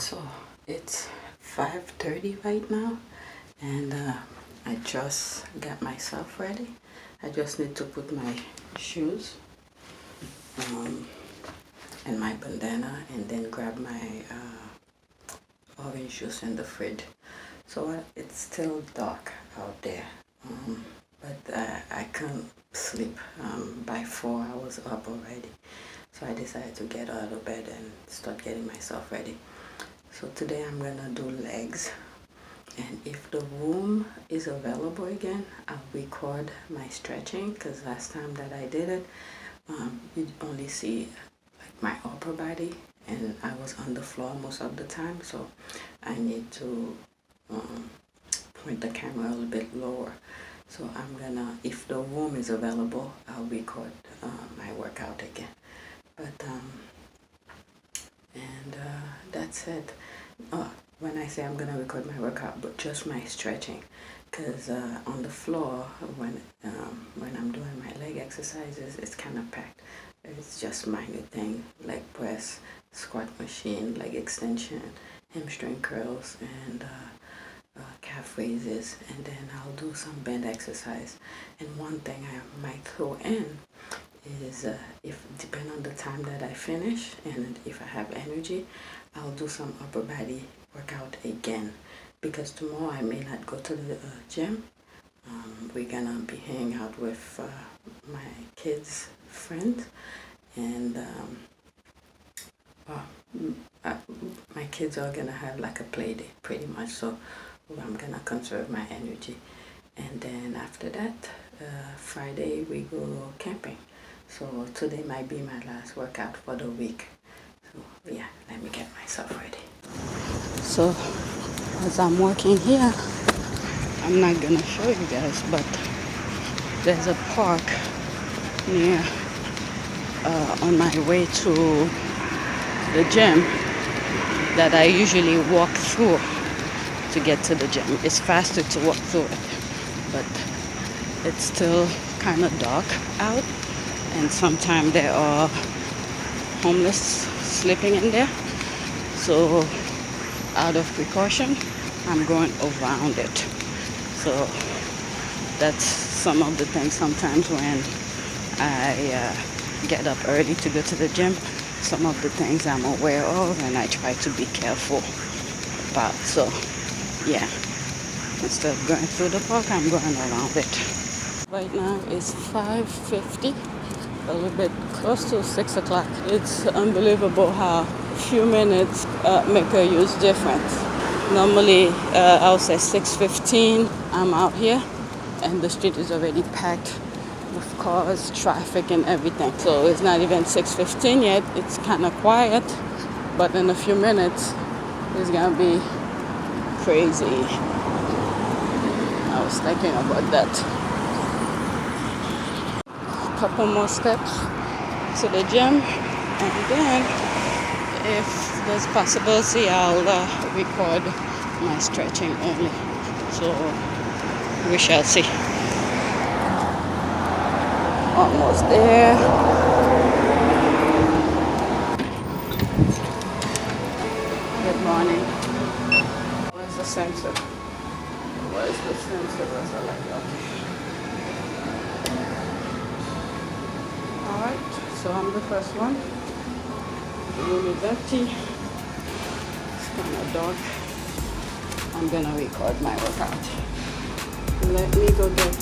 So it's 5:30 right now, and I just got myself ready. I just need to put my shoes and my bandana, and then grab my orange juice in the fridge. So it's still dark out there, but I can't sleep. By 4 I was up already, so I decided to get out of bed and start getting myself ready. So today I'm gonna do legs, and if the room is available again, I'll record my stretching, because last time that I did it, you only see like my upper body, and I was on the floor most of the time, so I need to point the camera a little bit lower. So I'm gonna, if the room is available, I'll record my workout again. But that's it. When I say I'm gonna record my workout, but just my stretching, because on the floor, when I'm doing my leg exercises, it's kind of packed. It's just minor thing, leg press, squat machine, leg extension, hamstring curls, and calf raises, and then I'll do some bend exercise. And one thing I might throw in is, if depending on the time that I finish, and if I have energy, I'll do some upper body workout again, because tomorrow I may not go to the gym. We're gonna be hanging out with my kids' friends, and my kids are gonna have like a play day pretty much, so I'm gonna conserve my energy. And then after that, Friday we go camping, so today might be my last workout for the week. So yeah, let me get myself ready. So as I'm working here, I'm not gonna show you guys, but there's a park near on my way to the gym that I usually walk through to get to the gym. It's faster to walk through it, but it's still kind of dark out, and sometimes there are homeless sleeping in there. So out of precaution, I'm going around it. So that's some of the things sometimes when I get up early to go to the gym. Some of the things I'm aware of, and I try to be careful about. So yeah, instead of going through the park, I'm going around it. Right now it's 5:50, a little bit close to 6 o'clock. It's unbelievable how few minutes make a huge difference. Normally I'll say 6:15 I'm out here, and the street is already packed with cars, traffic, and everything. So it's not even 6:15 yet. It's kind of quiet, but in a few minutes it's gonna be crazy. I was thinking about that. Couple more steps to the gym, and then if there's possibility, I'll record my stretching only. So we shall see. Almost there. Good morning. Where's the sensor? Where's the sensor? Where's the light? Okay. Alright, so I'm the first one. The room is empty. It's kind of dark. I'm gonna record my workout. Let me go get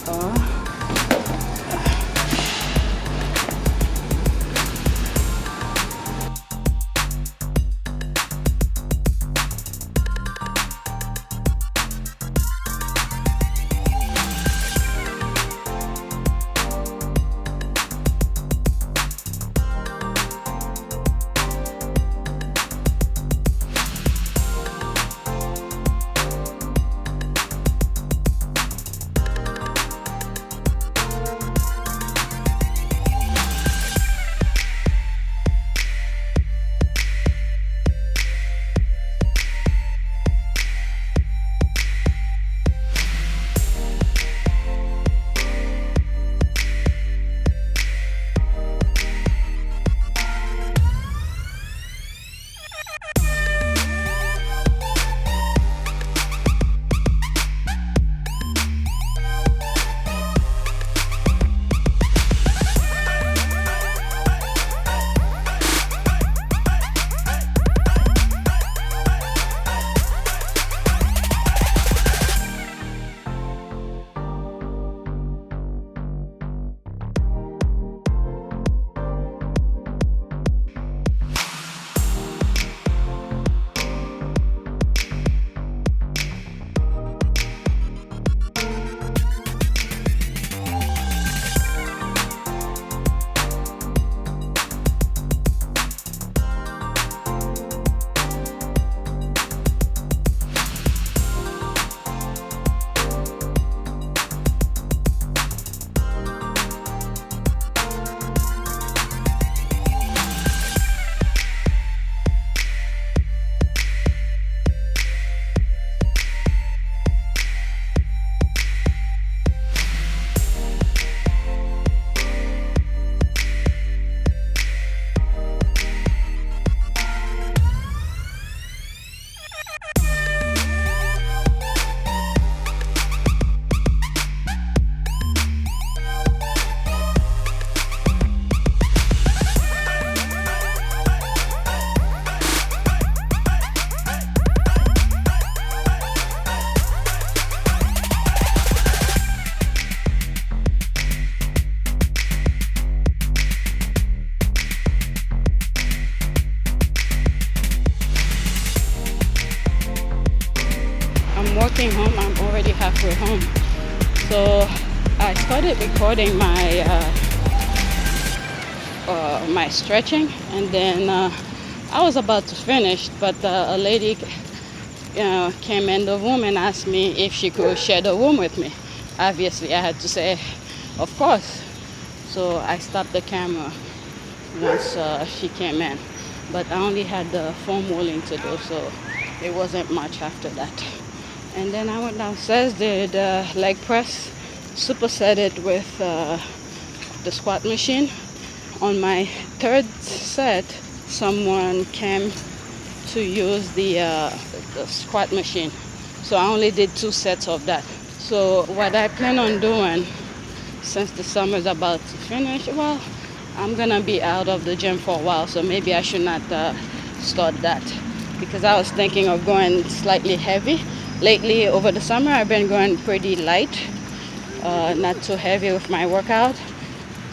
home. I'm already halfway home. So I started recording my stretching, and then I was about to finish, but a lady came in the room and asked me if she could share the room with me. Obviously, I had to say, of course. So I stopped the camera once she came in, but I only had the foam rolling to do, so it wasn't much after that. And then I went downstairs, did leg press, superset it with the squat machine. On my third set, someone came to use the squat machine, so I only did 2 sets of that. So what I plan on doing, since the summer is about to finish, well, I'm gonna be out of the gym for a while, so maybe I should not start that, because I was thinking of going slightly heavy. Lately over the summer I've been going pretty light, not too heavy with my workout.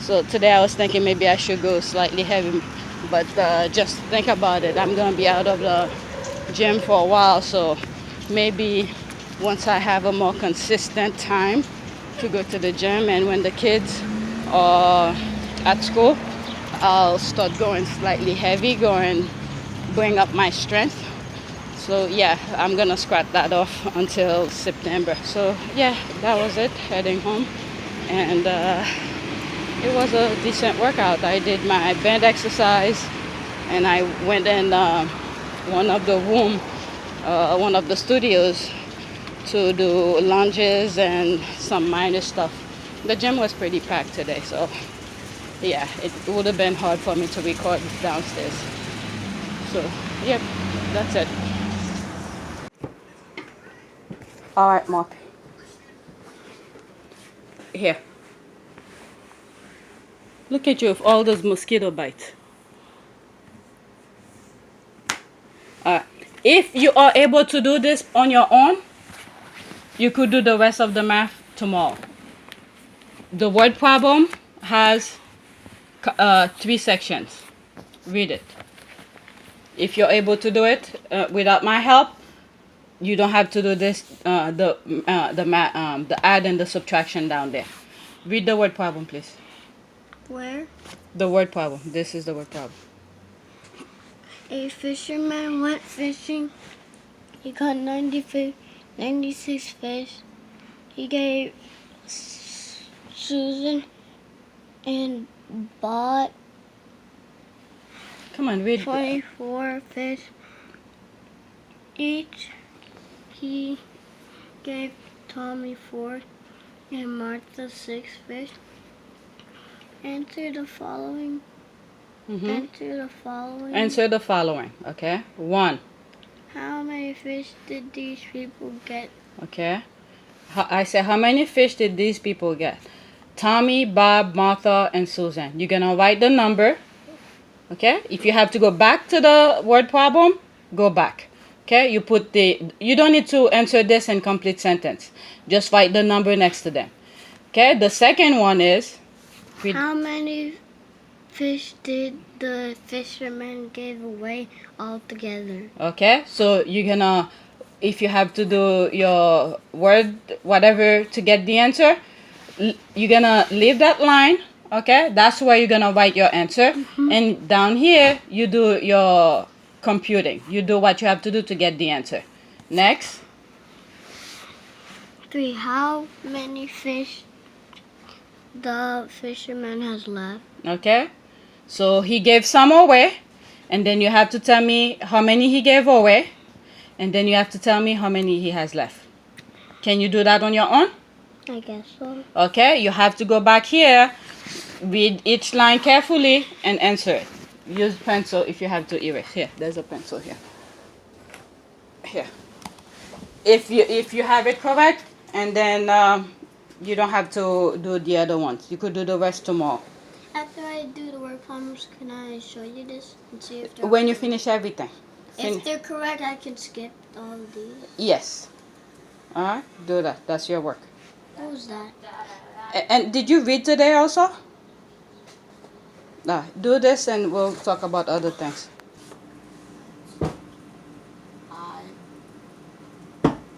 So today I was thinking maybe I should go slightly heavy, but just think about it, I'm gonna be out of the gym for a while, so maybe once I have a more consistent time to go to the gym, and when the kids are at school, I'll start going slightly heavy, bring up my strength. So yeah, I'm gonna scratch that off until September. So yeah, that was it, heading home. And it was a decent workout. I did my band exercise, and I went in one of the studios to do lunges and some minor stuff. The gym was pretty packed today, so yeah, it would have been hard for me to record downstairs. So yep, that's it. All right, Mop. Here. Look at you with all those mosquito bites. If you are able to do this on your own, you could do the rest of the math tomorrow. The word problem has 3 sections. Read it. If you're able to do it without my help, you don't have to do this, the add and the subtraction down there. Read the word problem, please. Where? The word problem. This is the word problem. A fisherman went fishing. He caught 96 fish. He gave Susan and bought Come on, read. 24 fish each. He gave Tommy 4 and Martha 6 fish. Answer the following. Answer the following. Okay. 1. How many fish did these people get? Okay. I said, how many fish did these people get? Tommy, Bob, Martha, and Susan. You're gonna write the number. Okay. If you have to go back to the word problem, go back. Okay. You don't need to answer this in complete sentence. Just write the number next to them. Okay. The second one is, how many fish did the fisherman give away altogether? Okay, so you're gonna, if you have to do your word, whatever, to get the answer, you're gonna leave that line. Okay, that's where you're gonna write your answer. And down here, you do your computing. You do what you have to do to get the answer. Next. 3. How many fish the fisherman has left? Okay, so he gave some away, and then you have to tell me how many he gave away, and then you have to tell me how many he has left. Can you do that on your own? I guess so. Okay, you have to go back here, read each line carefully, and answer it. Use pencil if you have to erase. Here, there's a pencil here. Here. If you have it correct, and then you don't have to do the other ones. You could do the rest tomorrow. After I do the word problems, can I show you this and see if they're when you finish everything? If they're correct, I can skip all of these. Yes. Alright, do that. That's your work. What was that? And did you read today also? Do this and we'll talk about other things.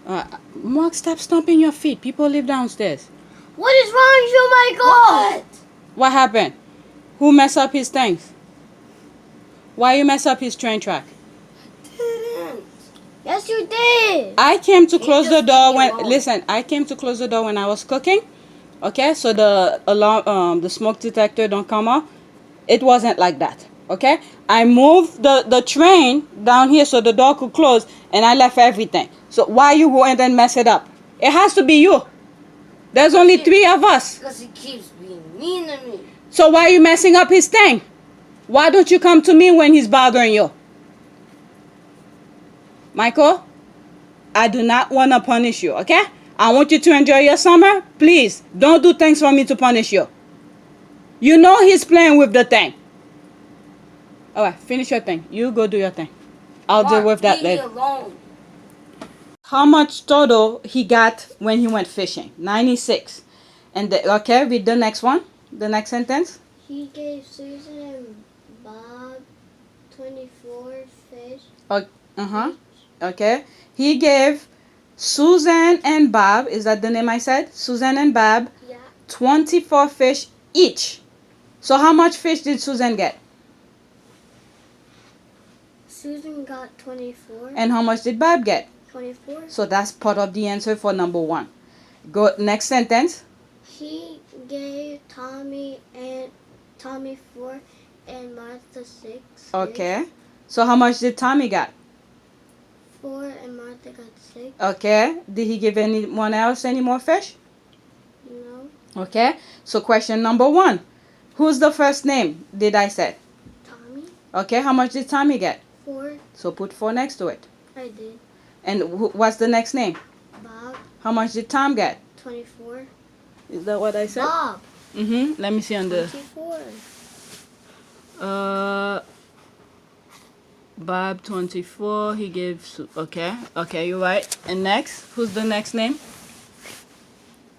Mark, stop stomping your feet. People live downstairs. What is wrong with you, Michael? What happened? Who messed up his things? Why you mess up his train track? Didn't. Yes, you did. I came to close the just door leave me when alone. listen. I came to close the door when I was cooking. Okay, so the alarm, the smoke detector don't come off. It wasn't like that. Okay, I moved the train down here so the door could close, and I left everything. So why you go and then mess it up? It has to be you. There's only 3 of us. Because he keeps being mean to me. So why are you messing up his thing? Why don't you come to me when he's bothering you? Michael, I do not want to punish you, okay? I want you to enjoy your summer. Please, don't do things for me to punish you. You know he's playing with the thing. All right, finish your thing. You go do your thing. I'll deal with that later. Leave me alone. How much total he got when he went fishing? 96. And okay, read the next one. The next sentence. He gave Susan and Bob 24 fish. Uh-huh. Okay. He gave Susan and Bob, is that the name I said? Susan and Bob, Yeah. 24 fish each. So how much fish did Susan get? Susan got 24. And how much did Bob get? 24. So that's part of the answer for number 1. Go next sentence. He gave Tommy 4 and Martha 6. Okay. So how much did Tommy got? 4 and Martha got 6. Okay. Did he give anyone else any more fish? No. Okay. So question number 1. Who's the first name did I say? Tommy Okay. How much did Tommy get? 4. So put 4 next to it. I did. And what's the next name? Bob How much did Tom get? 24. Is that what I said? Bob Let me see on the 24. Bob 24. He gave okay, you're right. And next, who's the next name?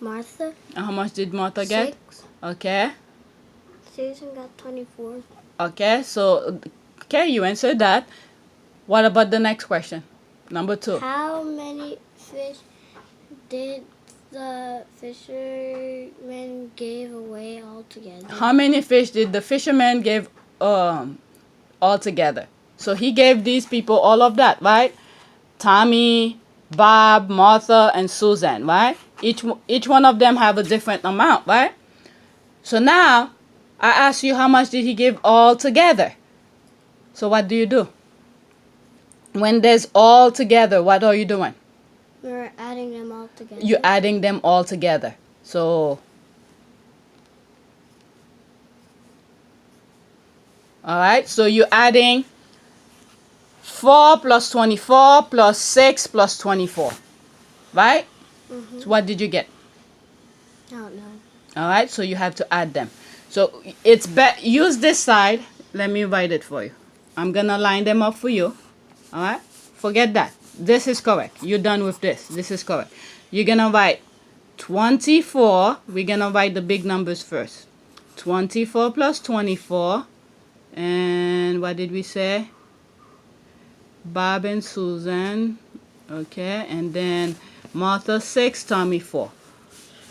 Martha And how much did Martha get? 6. Okay. Susan got 24. Okay, so okay, you answered that. What about the next question? Number 2. How many fish did the fisherman give away altogether? How many fish did the fisherman give all together? So he gave these people all of that, right? Tommy, Bob, Martha, and Susan, right? Each one of them have a different amount, right? So now I ask you, how much did he give all together? So what do? When there's all together, what are you doing? We're adding them all together. You're adding them all together. So, all right. So you're adding 4 plus 24 plus 6 plus 24, right? So what did you get? I don't know. All right. So you have to add them. So it's use this side. Let me write it for you. I'm gonna line them up for you. All right. Forget that. This is correct. You're done with this. This is correct. You're gonna write 24. We're gonna write the big numbers first. 24 plus 24. And what did we say? Bob and Susan. Okay. And then Martha 6, Tommy 4.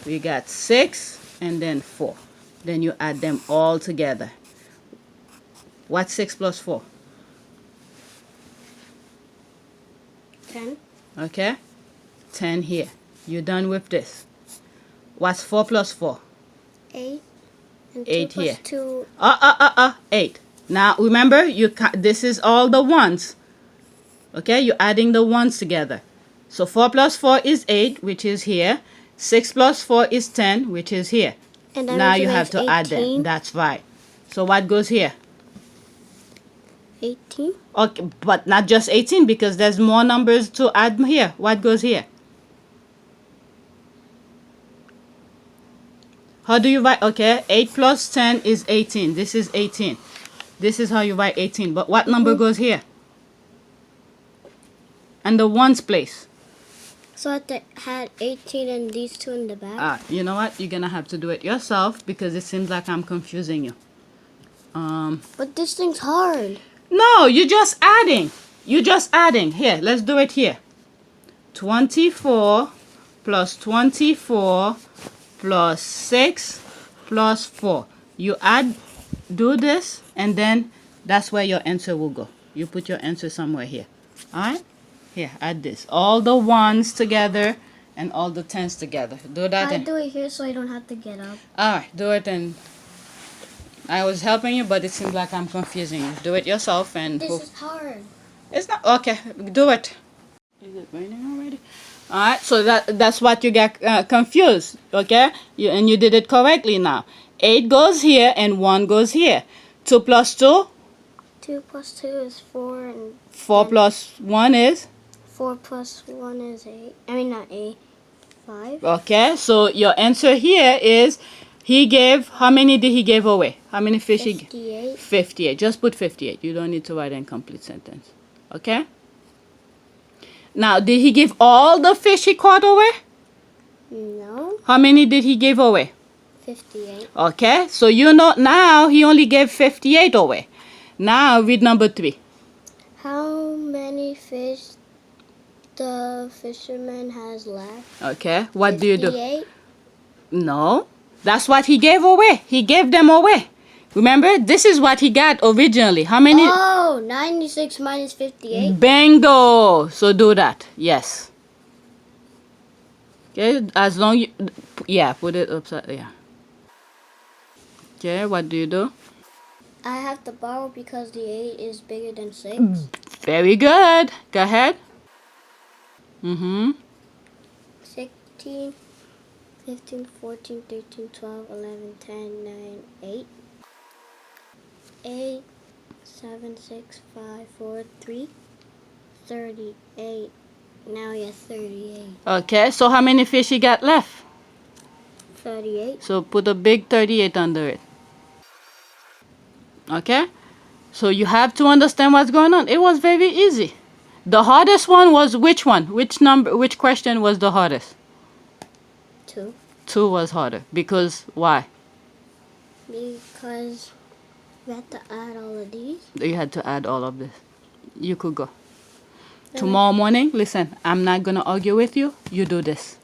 We got 6 and then 4. Then you add them all together. What's 6 plus 4? 10. Okay. 10 here. You're done with this. What's 4 plus 4? 8. And 8 2 here. plus 2. 8. Now remember, this is all the ones. Okay, you're adding the ones together. So 4 plus 4 is 8, which is here. 6 plus 4 is 10, which is here. And that Now also you have makes to add 18. them. That's right. So what goes here? 18. Okay, but not just 18 because there's more numbers to add here. What goes here? How do you write? Okay, 8 plus 10 is 18. This is 18. This is how you write 18. But what number goes here? And the ones place. So I had 18 and these 2 in the back. You know what? You're going to have to do it yourself because it seems like I'm confusing you. But this thing's hard. No, you're just adding. You're just adding. Here, let's do it here. 24 plus 24 plus 6 plus 4. You add, do this, and then that's where your answer will go. You put your answer somewhere here. Alright? Here, add this. All the ones together and all the tens together. Do that. I do it here so I don't have to get up. Alright, do it, and I was helping you, but it seems like I'm confusing you. Do it yourself, and This is hard. it's not okay. Do it. Is it raining already? Alright, so that's what you get confused. Okay, and you did it correctly now. 8 goes here and 1 goes here. 2 plus 2. 2 plus 2 is 4, and 4 plus 1 is. 4 plus 1 is 8. I mean, not 8. 5. Okay, so your answer here is he gave. How many did he give away? How many fish 58. he gave? 58. Just put 58. You don't need to write an incomplete sentence. Okay. Now, did he give all the fish he caught away? No. How many did he give away? 58. Okay, so you know now he only gave 58 away. Now read number 3. How many fish the fisherman has left? Okay, what do you do? 58. No, that's what he gave away. He gave them away. Remember, this is what he got originally. How many? Oh, 96 minus 58. Bingo! So do that. Yes. Okay, as long you, yeah, put it upside, yeah. Okay, what do you do? I have to borrow because the 8 is bigger than 6. Very good. Go ahead. 16, 15, 14, 13, 12, 11, 10, 9, 8. 8, 7, 6, 5, 4, 3, 38. Now you're 38. Okay, so how many fish you got left? 38. So put a big 38 under it. Okay? So you have to understand what's going on. It was very easy. The hardest one was which one? Which number, which question was the hardest? 2. 2 was harder. Because why? Because we have to add all of these. You had to add all of this. You could go. Tomorrow morning, listen, I'm not going to argue with you. You do this.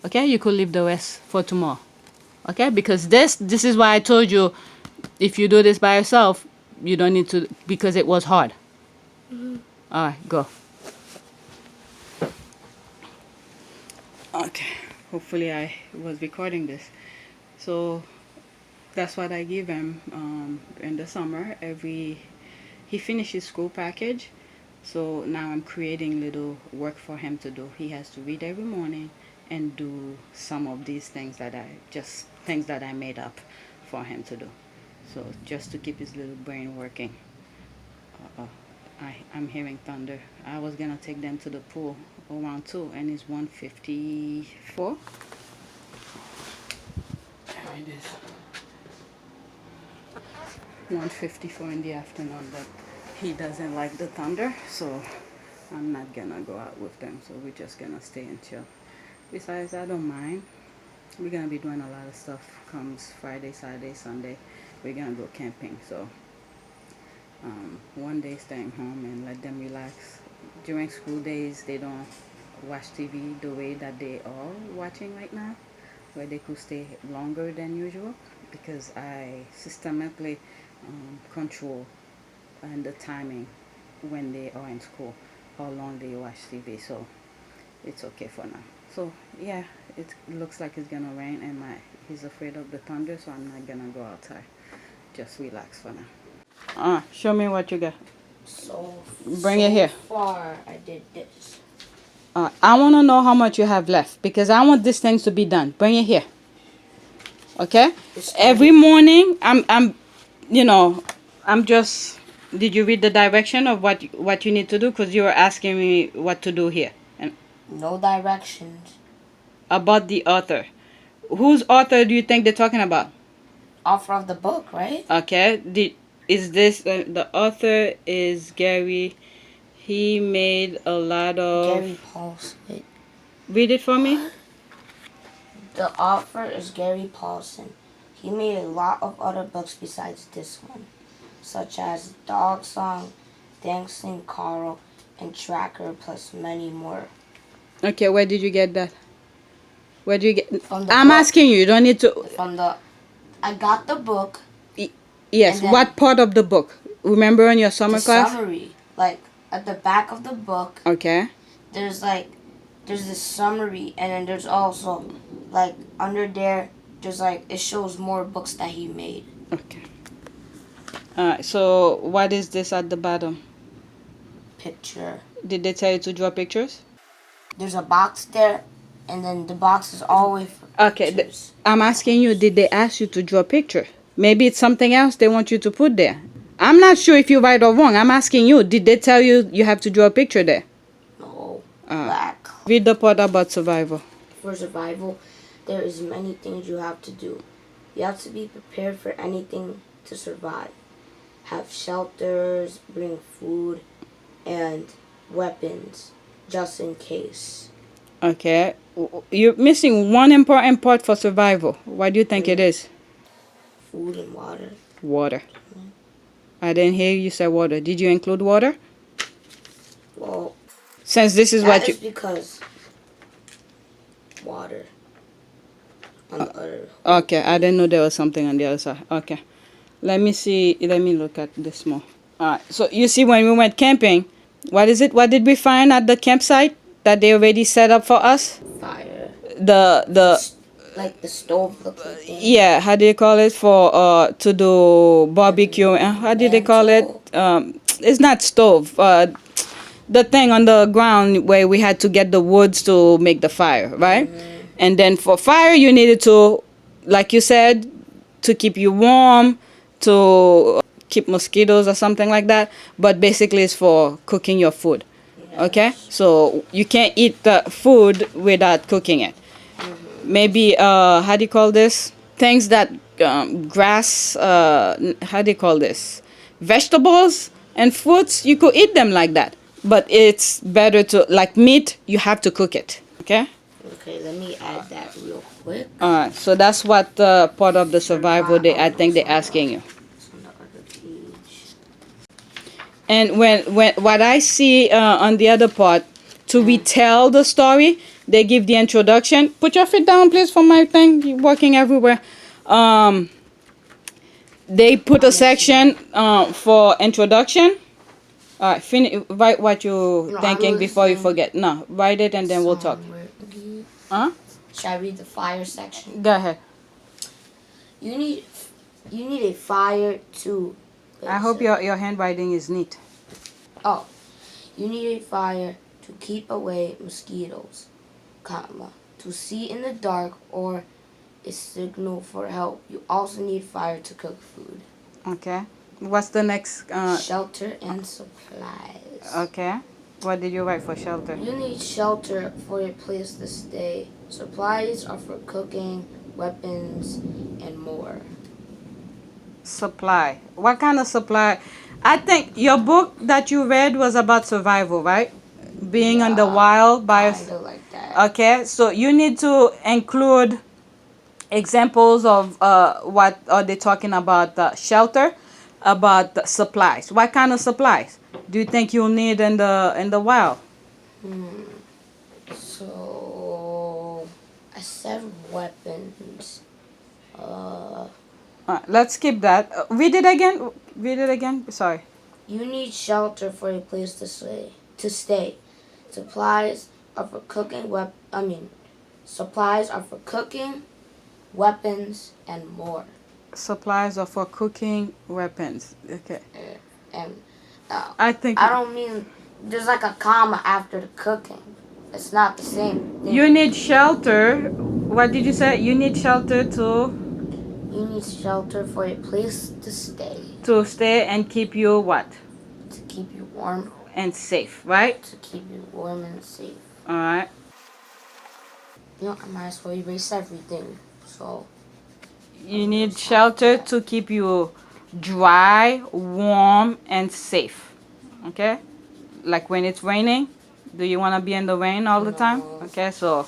Okay? You could leave the rest for tomorrow. Okay? Because this is why I told you, if you do this by yourself, you don't need to, because it was hard. All right, go. Okay. Hopefully I was recording this. So that's what I give him in the summer. He finishes school package. So now I'm creating little work for him to do. He has to read every morning and do some of these things that I made up for him to do. So just to keep his little brain working. I'm hearing thunder. I was gonna take them to the pool around 2 and it's 1:54. There it is. 1:54 in the afternoon, but he doesn't like the thunder, so I'm not gonna go out with them. So we're just gonna stay and chill. Besides, I don't mind. We're gonna be doing a lot of stuff comes Friday, Saturday, Sunday. We're gonna go camping, so one day staying home and let them relax. During school days, they don't watch TV the way that they are watching right now, where they could stay longer than usual, because I systematically control and the timing when they are in school, how long they watch TV, so it's okay for now. So yeah, it looks like it's gonna rain, and he's afraid of the thunder, so I'm not gonna go outside. Just relax for now. Show me what you got. Bring it here. Far, I did this. I want to know how much you have left, because I want these things to be done. Bring it here. Okay? Every morning, I'm just. Did you read the direction of what you need to do? Because you were asking me what to do here. And No directions. about the author. Whose author do you think they're talking about? Author of the book, right? Okay. Is this the author is Gary? He made a lot of. Gary Paulson. Read it for me. The author is Gary Paulson. He made a lot of other books besides this one, such as Dog Song, Dancing Carl, and Tracker, plus many more. Okay, where did you get that? Where did you get? From the I'm book. asking you. You don't need to. I got the book. Yes. What part of the book? Remember in your summer The class? summary, like at the back of the book. Okay. There's this summary, and then there's also like under there. There's like it shows more books that he made. Okay. Alright. So what is this at the bottom? Picture. Did they tell you to draw pictures? There's a box there, and then the box is always for Okay. pictures. I'm asking you. Did they ask you to draw a picture? Maybe it's something else they want you to put there. I'm not sure if you're right or wrong. I'm asking you. Did they tell you you have to draw a picture there? No. Black. Read the part about survival. For survival, there is many things you have to do. You have to be prepared for anything to survive. Have shelters, bring food, and weapons, just in case. Okay. You're missing one important part for survival. What do you think it is? Food and water. Water. I didn't hear you say water. Did you include water? Well, Since this is that what you... is because water on the other. Okay, I didn't know there was something on the other side. Okay. Let me see. Let me look at this more. Alright. So you see when we went camping, what is it? What did we find at the campsite that they already set up for us? Fire. Like the stove looking thing. Yeah, how do you call it for to do barbecue? How did they call it? It's not stove. The thing on the ground where we had to get the woods to make the fire, right? And then for fire, you needed to, like you said, to keep you warm, to keep mosquitoes or something like that. But basically, it's for cooking your food. Okay, so you can't eat the food without cooking it. Maybe how do you call this? Things that grass. How do you call this? Vegetables and fruits. You could eat them like that, but it's better to like meat. You have to cook it. Okay. Okay, let me add that real quick. All right. So that's what part of the survival. I think they're asking you. It's on the other page. And when what I see on the other part, to retell the story, they give the introduction. Put your feet down, please, for my thing. You're working everywhere. They put a section for introduction. All right, write what you're thinking before you forget. No, write it and then we'll talk. Huh? Should I read the fire section? Go ahead. You need a fire to. I hope your handwriting is neat. Oh, you need a fire to keep away mosquitoes, comma, to see in the dark or a signal for help. You also need fire to cook food. Okay. What's the next? Shelter and supplies. Okay. What did you write for shelter? You need shelter for a place to stay. Supplies are for cooking, weapons, and more. Supply. What kind of supply? I think your book that you read was about survival, right? Being in the wild by Kinda like that. Okay, so you need to include examples of what are they talking about? Shelter, about the supplies. What kind of supplies do you think you'll need in the wild? So I said weapons. Let's skip that. Read it again. Read it again. Sorry. You need shelter for a place to stay. Supplies are for cooking. Supplies are for cooking, weapons, and more. Supplies are for cooking, weapons. Okay. And I think I don't mean there's like a comma after the cooking. It's not the same thing. you need shelter. What did you say? You need shelter to You need shelter for a place to stay. stay and keep you what? To keep you warm. And safe, right? To keep you warm and safe. All right. You know, I might as well erase everything. So You need shelter to keep you dry, warm, and safe. Okay? Like when it's raining, do you want to be in the rain all the time? Okay, so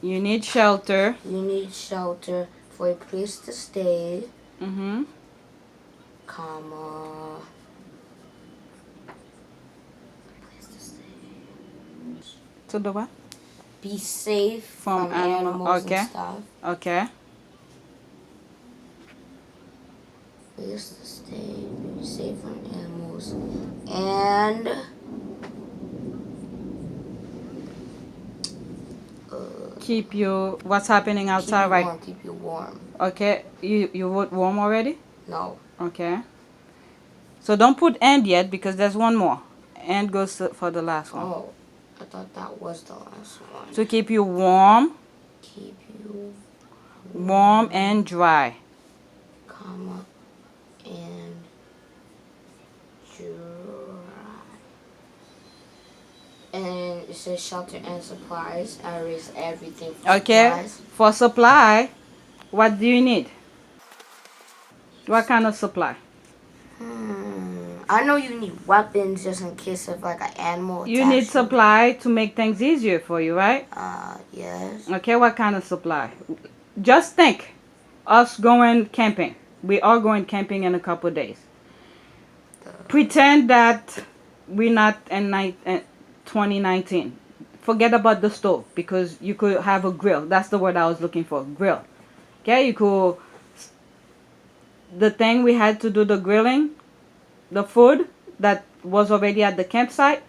you need shelter. You need shelter for a place to stay, comma. Place to stay. To the what? Be safe From from animal. animals Okay. and stuff. Okay. Place to stay, be safe from animals, and Keep you. What's happening keep outside, you right? warm. Keep you warm. Okay. You wrote warm already? No. Okay. So don't put and yet because there's one more. And goes for the last one. Oh, I thought that was the last one. To keep you warm, Keep you warm and dry. comma and dry. And it says shelter and supplies. I erased everything for Okay. supplies. For supply, what do you need? What kind of supply? I know you need weapons just in case of like an animal. You need attacks you. supply to make things easier for you, right? Yes. Okay, what kind of supply? Just think, us going camping. We are going camping in a couple of days. Pretend that we're not in 2019. Forget about the stove because you could have a grill. That's the word I was looking for, grill. Okay, you could. The thing we had to do the grilling, the food that was already at the campsite,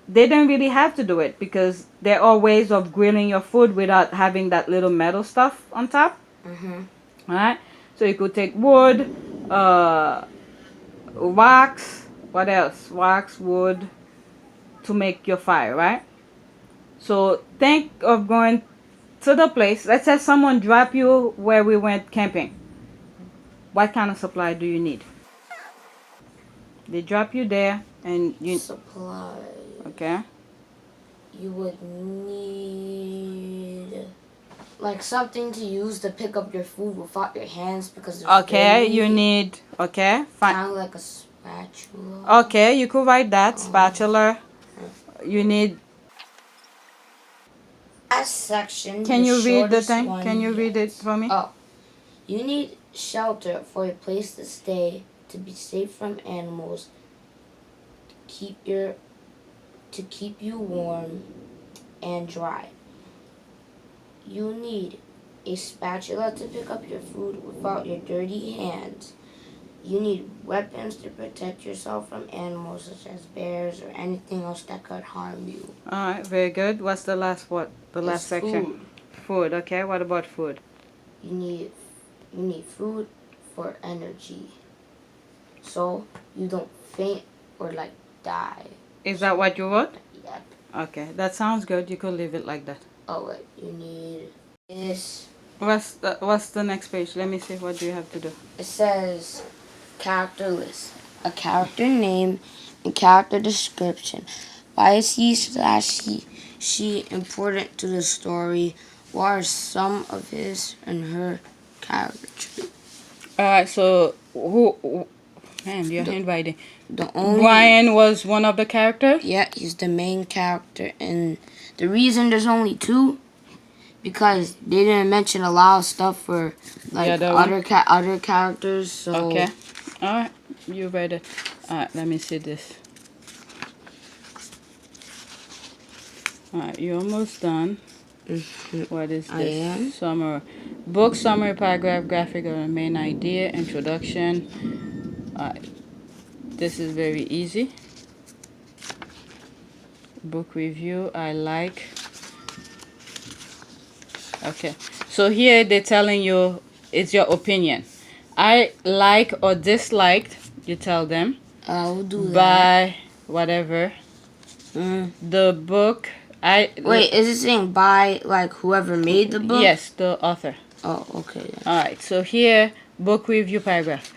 they didn't really have to do it because there are ways of grilling your food without having that little metal stuff on top. Alright, so you could take wood, wax, what else? Wax, wood to make your fire, right? So think of going to the place. Let's say someone drop you where we went camping. What kind of supply do you need? They drop you there and you... Supply. Okay. You would need like something to use to pick up your food without your hands because there's Okay, you need... Okay, fine. kind of like a spatula. Okay, you could write that. Spatula. You need... Last section. Can you read the shortest thing? one Can you read it yet. for me? Oh, you need shelter for a place to stay, to be safe from animals, to keep you warm and dry. You need a spatula to pick up your food without your dirty hands. You need weapons to protect yourself from animals such as bears or anything else that could harm you. Alright, very good. What's the last what? The last It's section? food. Food, okay. What about food? You need food for energy, so you don't faint or like die. Is that what you wrote? Yep. Okay, that sounds good. You could leave it like that. Oh wait, you need this. What's the next page? Let me see. What do you have to do? It says character list, a character name and character description. Why is he/she important to the story? What are some of his and her character traits? Alright, so who man, you're inviting. The only Brian was one of the characters? Yeah, he's the main character, and the reason there's only two because they didn't mention a lot of stuff for like other characters. So Okay. Alright, you read it. Alright, let me see this. Alright, you're almost done. What is this? I am. Summary. Book summary, paragraph, graphic of the main idea, introduction. This is very easy. Book review, I like. Okay, so here they're telling you it's your opinion. I like or disliked, you tell them. I'll do that. By whatever. The book, Wait, is it saying by like whoever made the book? Yes, the author. Oh, okay. Alright, so here, book review paragraph.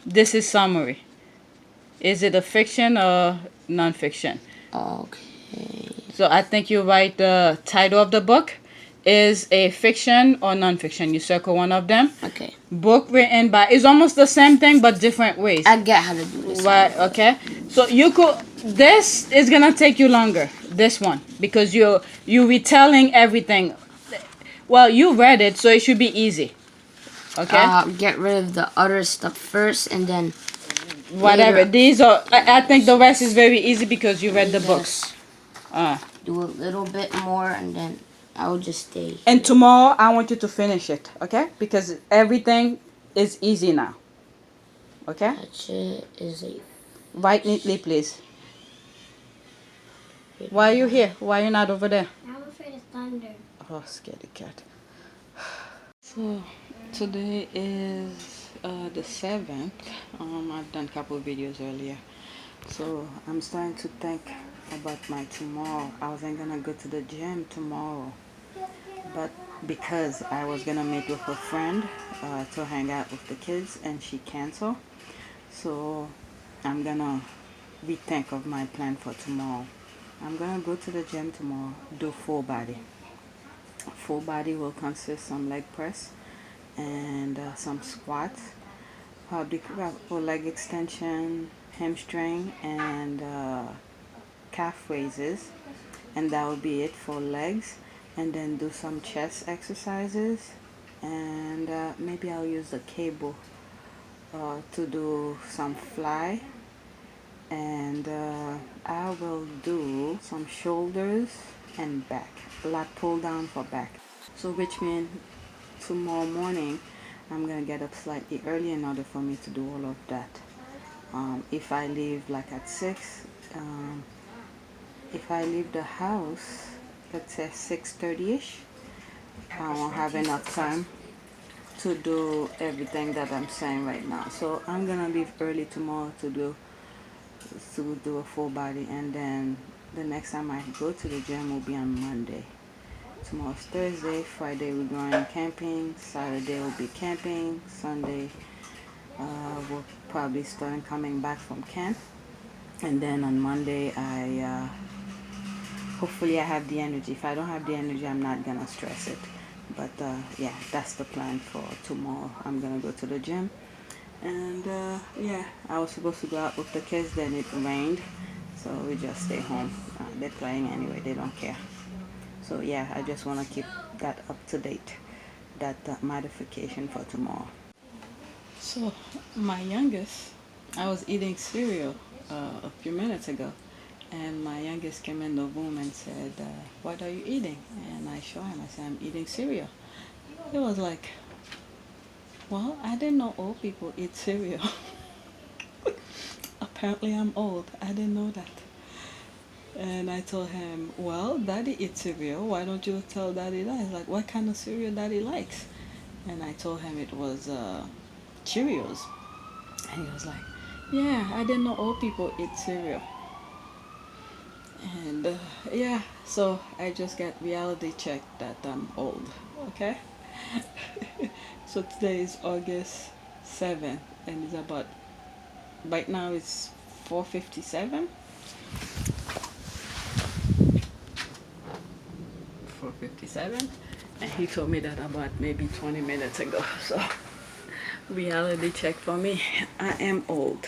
This is summary. Is it a fiction or non-fiction? Okay. So I think you write the title of the book. Is a fiction or non-fiction? You circle one of them. Okay. Book written by, it's almost the same thing but different ways. I get how to do this. Right, okay. So you could, this is gonna take you longer, this one, because you retelling everything. Well, you read it, so it should be easy. Okay? Get rid of the other stuff first and then whatever. Later. These are, I think the rest is very easy because you read the books. Do a little bit more and then I'll just stay. And tomorrow I want you to finish it, okay? Because everything is easy now. Okay? Touch it is a. Write neatly, please. Why are you here? Why are you not over there? I'm afraid of thunder. Oh, scaredy cat. So, today is the 7th. I've done a couple of videos earlier. So, I'm starting to think about my tomorrow. I wasn't gonna go to the gym tomorrow. But because I was gonna meet with a friend to hang out with the kids and she canceled. So, I'm gonna rethink of my plan for tomorrow. I'm gonna go to the gym tomorrow, do full body. Full body will consist some leg press and some squats, probably for leg extension, hamstring, and calf raises, and that will be it for legs. And then do some chest exercises, and maybe I'll use the cable to do some fly, and I will do some shoulders and back, a lot pull down for back. So which means tomorrow morning I'm gonna get up slightly early in order for me to do all of that. If I leave like at 6, if I leave the house, let's say 6:30ish, I won't have enough time to do everything that I'm saying right now. So I'm gonna leave early tomorrow to do a full body, and then the next time I go to the gym will be on Monday. Tomorrow's Thursday, Friday we're going camping, Saturday will be camping, Sunday we'll probably start coming back from camp, and then on Monday hopefully I have the energy. If I don't have the energy, I'm not gonna stress it. But yeah, that's the plan for tomorrow. I'm gonna go to the gym, and yeah, I was supposed to go out with the kids, then it rained, so we just stay home. They're playing anyway, they don't care. So yeah, I just want to keep that up to date, that modification for tomorrow. So my youngest, I was eating cereal a few minutes ago, and my youngest came in the room and said, what are you eating? And I showed him, I said, I'm eating cereal. He was like, well, I didn't know old people eat cereal. Apparently I'm old, I didn't know that. And I told him, well, Daddy eats cereal, why don't you tell Daddy that? He's like, what kind of cereal Daddy likes? And I told him it was Cheerios. And he was like, yeah, I didn't know old people eat cereal. And yeah, so I just got reality checked that I'm old, okay? So today is August 7th, and it's about, right now it's 4:57. 4:57, and he told me that about maybe 20 minutes ago. So reality check for me, I am old.